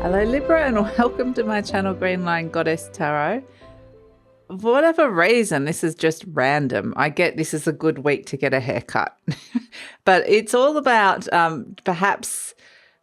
Hello Libra and welcome to my channel GreenLion Goddess Tarot. For whatever reason, this is just random. I get this is a good week to get a haircut. But it's all about perhaps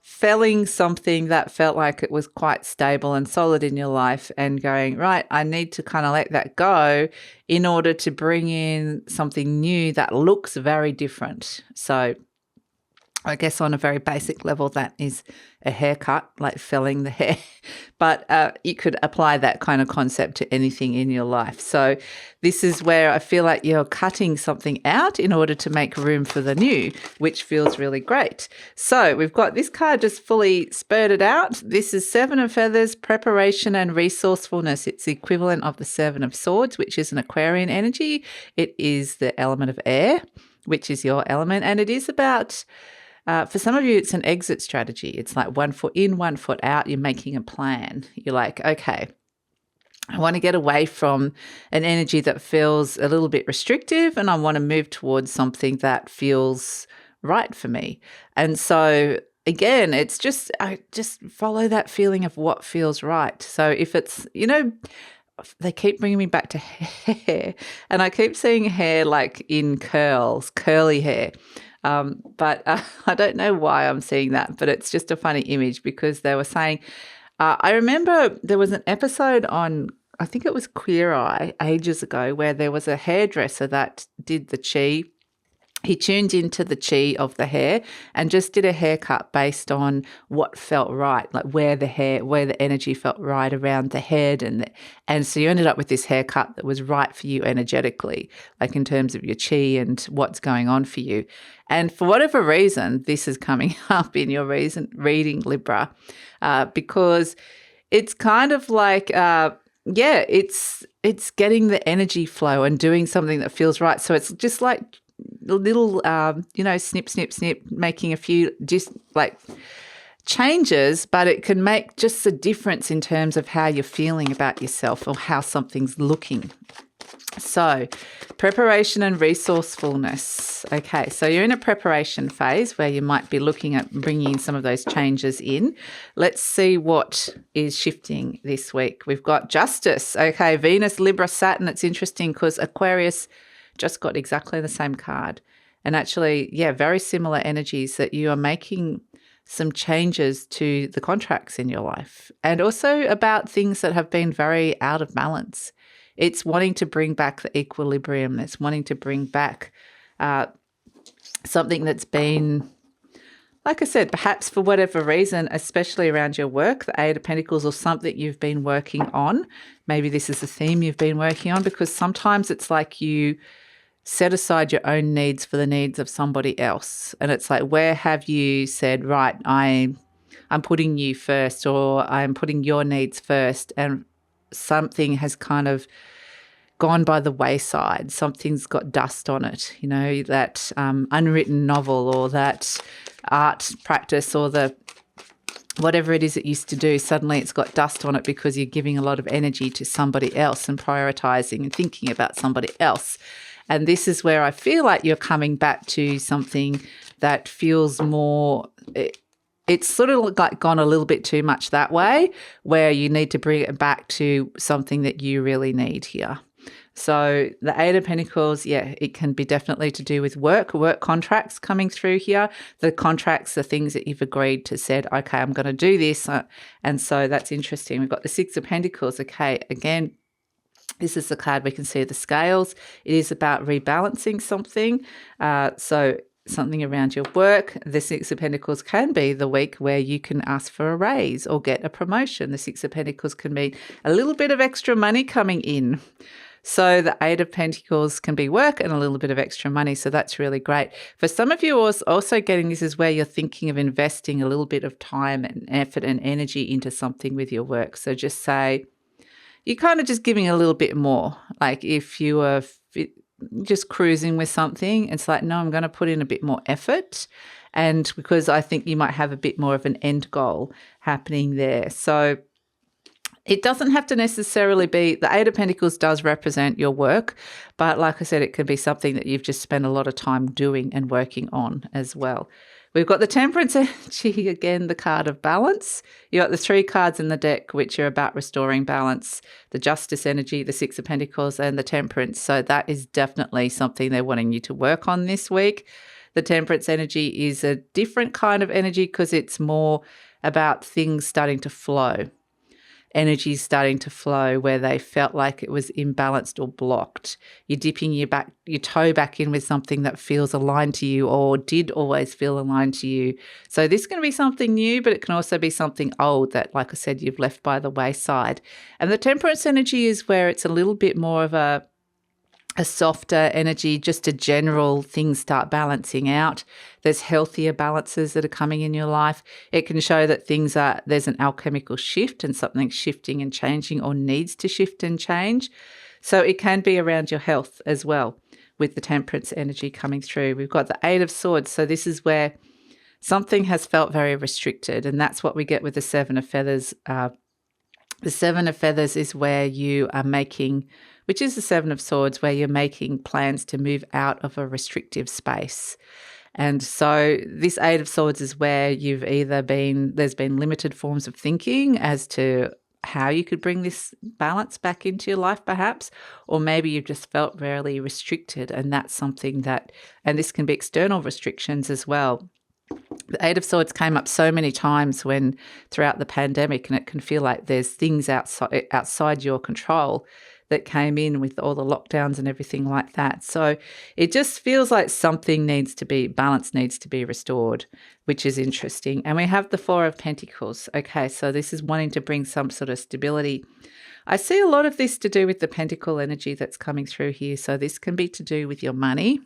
felling something that felt like it was quite stable and solid in your life and going, right, I need to kind of let that go in order to bring in something new that looks very different. So I guess on a very basic level, that is a haircut, like felling the hair. But you could apply that kind of concept to anything in your life. So this is where I feel like you're cutting something out in order to make room for the new, which feels really great. So we've got this card just fully spurted out. This is Seven of Feathers, preparation and resourcefulness. It's the equivalent of the Seven of Swords, which is an Aquarian energy. It is the element of air, which is your element. And it is about... for some of you, it's an exit strategy. It's like 1 foot in, 1 foot out. You're making a plan. You're like, okay, I want to get away from an energy that feels a little bit restrictive and I want to move towards something that feels right for me. And so again, it's just follow that feeling of what feels right. So if it's, they keep bringing me back to hair and I keep seeing hair like in curls, curly hair. But I don't know why I'm seeing that, but it's just a funny image because they were saying, I remember there was an episode on, I think it was Queer Eye ages ago, where there was a hairdresser that did the chi. He tuned into the chi of the hair and just did a haircut based on what felt right, like where the energy felt right around the head. And so you ended up with this haircut that was right for you energetically, like in terms of your chi and what's going on for you. And for whatever reason, this is coming up in your reading, Libra, because it's kind of like, it's getting the energy flow and doing something that feels right. So it's just like, little, snip, snip, snip, making a few just like changes, but it can make just a difference in terms of how you're feeling about yourself or how something's looking. So preparation and resourcefulness. Okay, so you're in a preparation phase where you might be looking at bringing some of those changes in. Let's see what is shifting this week. We've got Justice. Okay, Venus, Libra, Saturn. It's interesting because Aquarius just got exactly the same card. And actually, very similar energies that you are making some changes to the contracts in your life and also about things that have been very out of balance. It's wanting to bring back the equilibrium. It's wanting to bring back something that's been, like I said, perhaps for whatever reason, especially around your work, the Eight of Pentacles or something you've been working on. Maybe this is a theme you've been working on because sometimes it's like you set aside your own needs for the needs of somebody else. And it's like, where have you said, right, I'm putting you first or I'm putting your needs first, and something has kind of gone by the wayside. Something's got dust on it, that unwritten novel or that art practice or the whatever it is it used to do, suddenly it's got dust on it because you're giving a lot of energy to somebody else and prioritizing and thinking about somebody else. And this is where I feel like you're coming back to something that feels more, it's sort of like gone a little bit too much that way, where you need to bring it back to something that you really need here. So the Eight of Pentacles, it can be definitely to do with work contracts coming through here. The contracts, the things that you've agreed to said, okay, I'm going to do this. And so that's interesting. We've got the Six of Pentacles. Okay, again, this is the card we can see the scales. It is about rebalancing something. So something around your work. The Six of Pentacles can be the week where you can ask for a raise or get a promotion. The Six of Pentacles can be a little bit of extra money coming in. So the Eight of Pentacles can be work and a little bit of extra money. So that's really great. For some of you also getting this is where you're thinking of investing a little bit of time and effort and energy into something with your work. So just say, you're kind of just giving a little bit more. Like if you are just cruising with something, it's like, no, I'm going to put in a bit more effort. And because I think you might have a bit more of an end goal happening there. So It doesn't have to necessarily be, the Eight of Pentacles does represent your work, but like I said, it can be something that you've just spent a lot of time doing and working on as well. We've got the Temperance energy, again, the card of balance. You've got the 3 cards in the deck, which are about restoring balance, the Justice energy, the Six of Pentacles, and the Temperance. So that is definitely something they're wanting you to work on this week. The Temperance energy is a different kind of energy because it's more about things starting to flow. Energy starting to flow where they felt like it was imbalanced or blocked. You're dipping your toe back in with something that feels aligned to you or did always feel aligned to you. So this is going to be something new, but it can also be something old that, like I said, you've left by the wayside. And the Temperance energy is where it's a little bit more of a softer energy, just a general things start balancing out. There's healthier balances that are coming in your life. It can show that there's an alchemical shift and something's shifting and changing or needs to shift and change. So it can be around your health as well with the Temperance energy coming through. We've got the Eight of Swords. So this is where something has felt very restricted, and that's what we get with the Seven of Feathers. The Seven of Feathers is where you are making, which is the Seven of Swords, where you're making plans to move out of a restrictive space. And so this Eight of Swords is where there's been limited forms of thinking as to how you could bring this balance back into your life perhaps, or maybe you've just felt really restricted, and that's something and this can be external restrictions as well. The Eight of Swords came up so many times throughout the pandemic, and it can feel like there's things outside your control that came in with all the lockdowns and everything like that. So it just feels like balance needs to be restored, which is interesting. And we have the Four of Pentacles. Okay, so this is wanting to bring some sort of stability. I see a lot of this to do with the Pentacle energy that's coming through here. So this can be to do with your money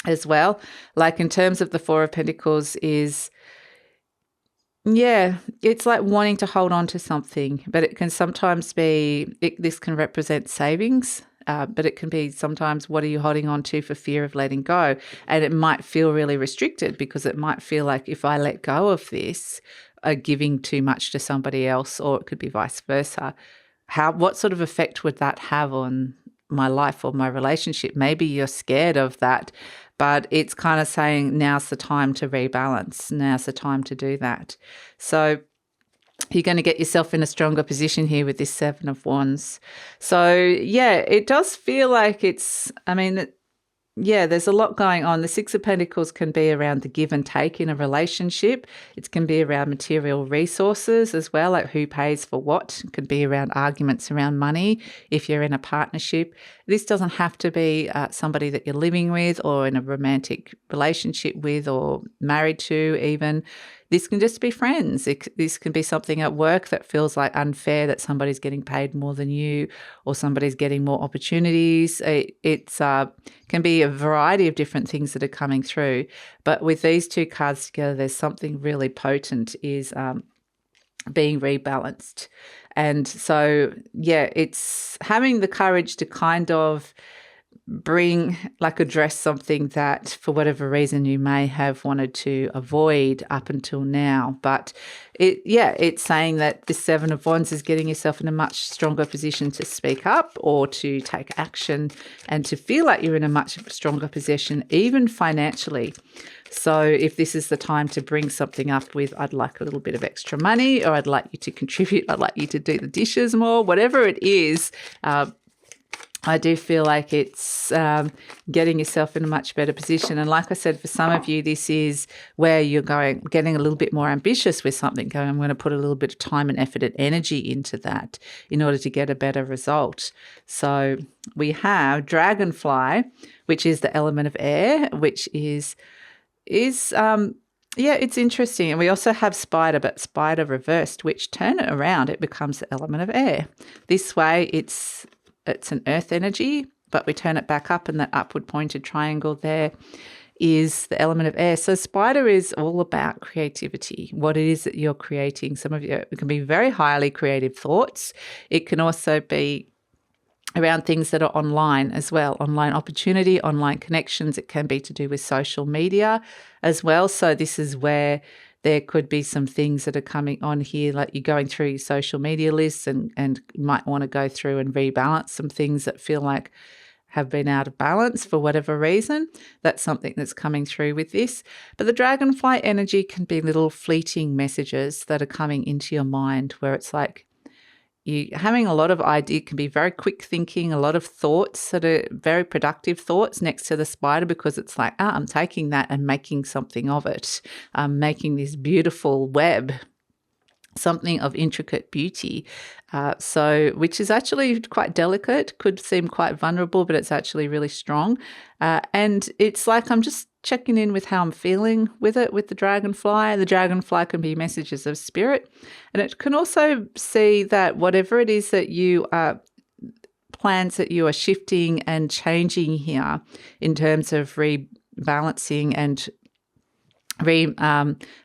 as well. Like in terms of the Four of Pentacles it's like wanting to hold on to something, but it can sometimes this can represent savings, but it can be sometimes what are you holding on to for fear of letting go? And it might feel really restricted because it might feel like if I let go of this, giving too much to somebody else, or it could be vice versa. What sort of effect would that have on my life or my relationship? Maybe you're scared of that, but it's kind of saying now's the time to rebalance. Now's the time to do that. So you're going to get yourself in a stronger position here with this Seven of Wands. So it does feel like there's a lot going on. The Six of Pentacles can be around the give and take in a relationship. It can be around material resources as well, like who pays for what. It can be around arguments around money if you're in a partnership. This doesn't have to be somebody that you're living with or in a romantic relationship with or married to even. This can just be friends. This can be something at work that feels like unfair, that somebody's getting paid more than you or somebody's getting more opportunities. It can be a variety of different things that are coming through. But with these two cards together, there's something really potent is being rebalanced. And so, it's having the courage to kind of address something that for whatever reason you may have wanted to avoid up until now. But it's saying that the Seven of Wands is getting yourself in a much stronger position to speak up or to take action and to feel like you're in a much stronger position, even financially. So if this is the time to bring something up with, I'd like a little bit of extra money, or I'd like you to contribute, I'd like you to do the dishes more, whatever it is, I do feel like it's getting yourself in a much better position. And like I said, for some of you, this is where you're getting a little bit more ambitious with something, I'm going to put a little bit of time and effort and energy into that in order to get a better result. So we have Dragonfly, which is the element of air, which is it's interesting. And we also have Spider, but Spider reversed, which turn it around, it becomes the element of air. This way it's an earth energy, but we turn it back up, and that upward pointed triangle there is the element of air. So Spider is all about creativity, what it is that you're creating. Some of you, it can be very highly creative thoughts. It can also be around things that are online as well, online opportunity, online connections. It can be to do with social media as well. So this is where There could be some things that are coming on here, like you're going through your social media lists and you might want to go through and rebalance some things that feel like have been out of balance for whatever reason. That's something that's coming through with this. But the dragonfly energy can be little fleeting messages that are coming into your mind where it's like you having a lot of idea, can be very quick thinking, a lot of thoughts that are very productive thoughts next to the spider, because it's like, I'm taking that and making something of it. I'm making this beautiful web, something of intricate beauty. Which is actually quite delicate, could seem quite vulnerable, but it's actually really strong. And it's like I'm just checking in with how I'm feeling with it, with the dragonfly. The dragonfly can be messages of spirit. And it can also see that whatever it is that you are, plans that you are shifting and changing here in terms of rebalancing and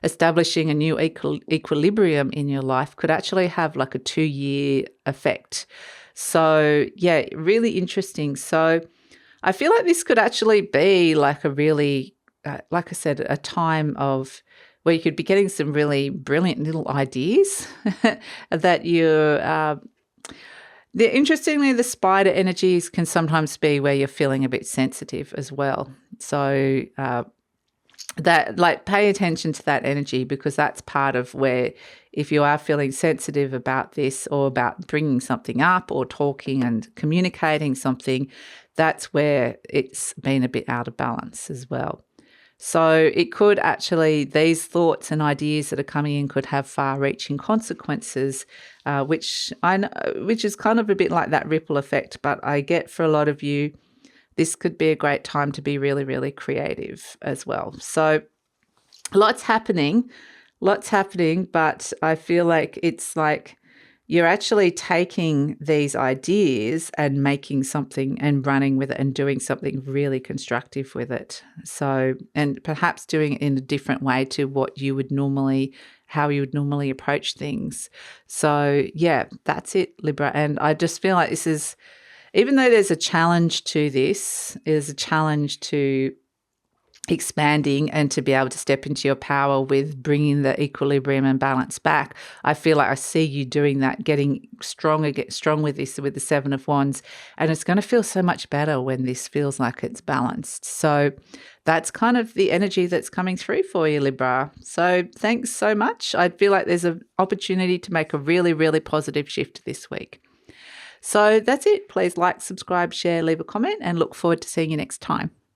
establishing a new equilibrium in your life could actually have like a 2-year effect. So yeah, really interesting. So I feel like this could actually be like a really, like I said, a time of where you could be getting some really brilliant little ideas that you're interestingly, the spider energies can sometimes be where you're feeling a bit sensitive as well. So that, like, pay attention to that energy, because that's part of where, if you are feeling sensitive about this or about bringing something up or talking and communicating something, that's where it's been a bit out of balance as well. So it could actually, these thoughts and ideas that are coming in could have far-reaching consequences, which is kind of a bit like that ripple effect. But I get for a lot of you, this could be a great time to be really, really creative as well. So lots happening, but I feel like it's like you're actually taking these ideas and making something and running with it and doing something really constructive with it. So, and perhaps doing it in a different way to what you would normally, how you would normally approach things. So yeah, that's it, Libra. And I just feel like this is, even though there's a challenge to this, there's a challenge to expanding and to be able to step into your power with bringing the equilibrium and balance back. I feel like I see you doing that, getting stronger, get strong with this, with the 7 of Wands. And it's going to feel so much better when this feels like it's balanced. So that's kind of the energy that's coming through for you, Libra. So thanks so much. I feel like there's an opportunity to make a really, really positive shift this week. So that's it. Please like, subscribe, share, leave a comment, and look forward to seeing you next time.